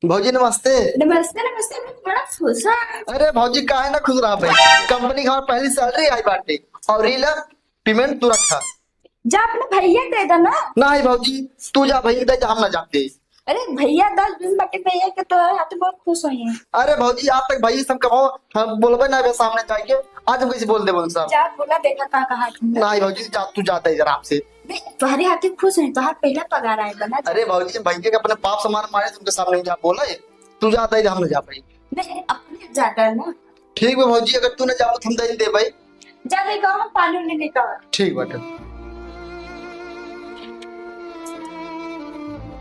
भौजी नमस्ते। नमस्ते नमस्ते, मैं बड़ा खुश हूँ। अरे भौजी काहे ना खुश रहा भाई, कंपनी की हमारी पहली सैलरी आई बाटे और रीला पेमेंट तू रखा। जा अपने भैया दे दो ना। नहीं भौजी, तू जा भैया दे जा, हम ना जाते। अरे भैया 10 दिन बाकी भैया के तो हाथ बहुत खुश हुई है। अरे भौजी आज तक भाई सब कमाओ, हम बोलबे ना सामने जाके, आज हम कैसे बोल दे बोल साहब। जा बोला देखा कहा तुमने। नहीं भौजी जा, तू जाता है जरा आपसे। नहीं, तुम्हारे हाथे खुश है, तुम्हारा पहला पगार आए बना। अरे भौजी भैया के अपने बाप समान मारे तुमके सामने जा बोला है, तू जाता है हम ना जा पाई। नहीं अपने जाता है ना। ठीक है भौजी, अगर तू ना जाओ तो हम दे भाई। जा देखा हम पानी नहीं लेकर आ। ठीक बाटे।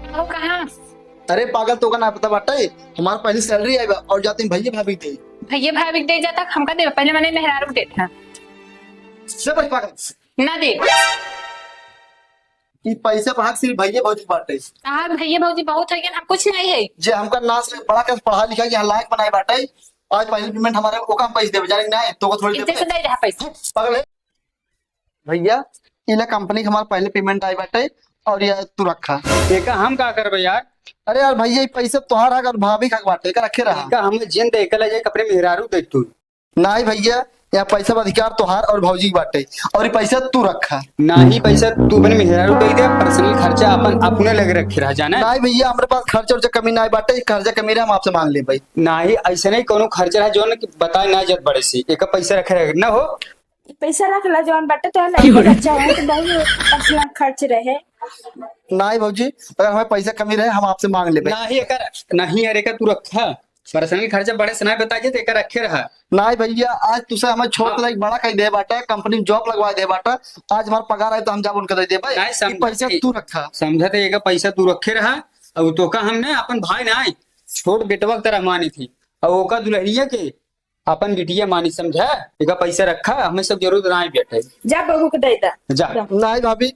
वो कहाँ? अरे पागल तो का ना पता बाटा है, हमारी पहली सैलरी आई बा और जाते हैं भैया भाभी दे। भैया भाभी दे जाता हमका दे, पहले मैंने मेहरारू देता से बच पागल ना दे। ई पैसे भाग सिर्फ भैया भौजी बाटे। कहा भैया भौजी बहुत है, हम कुछ नहीं है। जे हमका ना से बड़ा कर पढ़ा लिखा के लायक बनाए बाटे, आज पहली पेमेंट हमारे ओका हम पैसे दे बेचारे ना तो को थोड़ी इज्जत से दे दे रहा पैसा। पागल है भैया। इला कंपनी के हमारा पहले पेमेंट आई बाटे और ये तू रखा। एका हम का करबे यार। अरे यार भैया ये पैसे तोहार और भाभी का बाटे का रखे रहा। एका हम जिन दे के ले जाए कपड़े मेहरारू दे तू। नहीं भैया, यह पैसा का अधिकार तोहार और भौजी की बाटे और ये पैसा तू रखा। ना ही पैसा तू बने मेहरारू दे दे, पर्सनल खर्चा अपन अपने लगे रखे रह जाना। नहीं भैया हमारे पास खर्चा उर्चा कमी ना बाटे, खर्चा कमी रहा हम आपसे मांग ले भाई। ना ही ऐसे नहीं कोनो खर्चा है जो न बताए ना जत बड़े से एका पैसा रखे रहे ना हो। पैसा रख ला जवान बाटे तो लड़का बच्चा है तो भाई पर्सनल खर्च रहे। नहीं भौजी, अगर हमें पैसा कमी रहे हम आपसे मांग ले भाई। ना ही एका नहीं अरे का तू रखा पर्सनल खर्चा बड़े से ना बताइए तो एका रखे रहा। नहीं भैया आज तुझसे हमें छोड़ के लाइक बड़ा कही दे बाटा, कंपनी में जॉब लगवा दे बाटा, आज हमारा पगार आए तो हम जाब उनका दे दे भाई। नहीं, ये पैसा तू रखा। समझा तो एका पैसा तू रखे रहा और तो का हमने अपन भाई ना छोट बेटवा की तरह मानी थी और ओका दुल्हनिया के अपन बिटिया मानी, समझा। एका पैसा रखा हमें सब जरूरत ना बैठे जा बहू को दे दा। जा। नहीं भाभी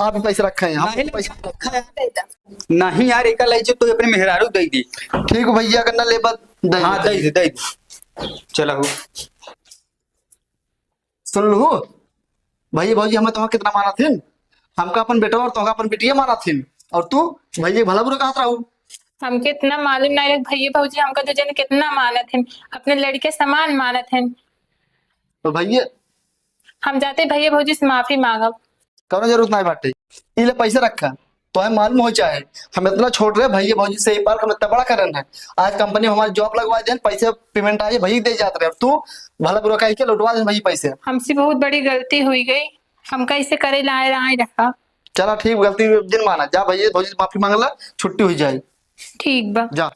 आप ही पैसा रखा है, हम नहीं, पैसा रखा है। दे दा। नहीं यार एका ले तो अपने मेहरारू दे दी। ठीक है भैया, अगर ना ले दे हाँ दे दे दे दे। चलो सुन लो भैया भौजी हमें तुम्हें कितना माना थी, हमका अपन बेटा और तुमका अपन बेटिया माना थी और तू भैया भला बुरा कहा रहू। हमके इतना मालूम नहीं रहे भैया भौजी हमका तो जन कितना मानत है, अपने लड़के समान मानत है। तो भैया हम जाते भैया भौजी से माफी मांगब। कौनो जरूरत नहीं बाटे, इले पैसा रखा तो हमें मालूम हो चाहे हम इतना छोड़ रहे भैया भौजी से एक बार हम इतना बड़ा करना है। आज कंपनी में हमारी जॉब लगवा दे, पैसे पेमेंट आए भैया दे जाते रहे, तू भला बुरा कह के लौटवा दे भैया पैसे। हमसे बहुत बड़ी गलती हुई गई, हम कैसे करे लाए रहा रखा। चला ठीक, गलती दिन माना, जा भैया भौजी से माफी मांगला, छुट्टी हुई जाए। ठीक बा। जा।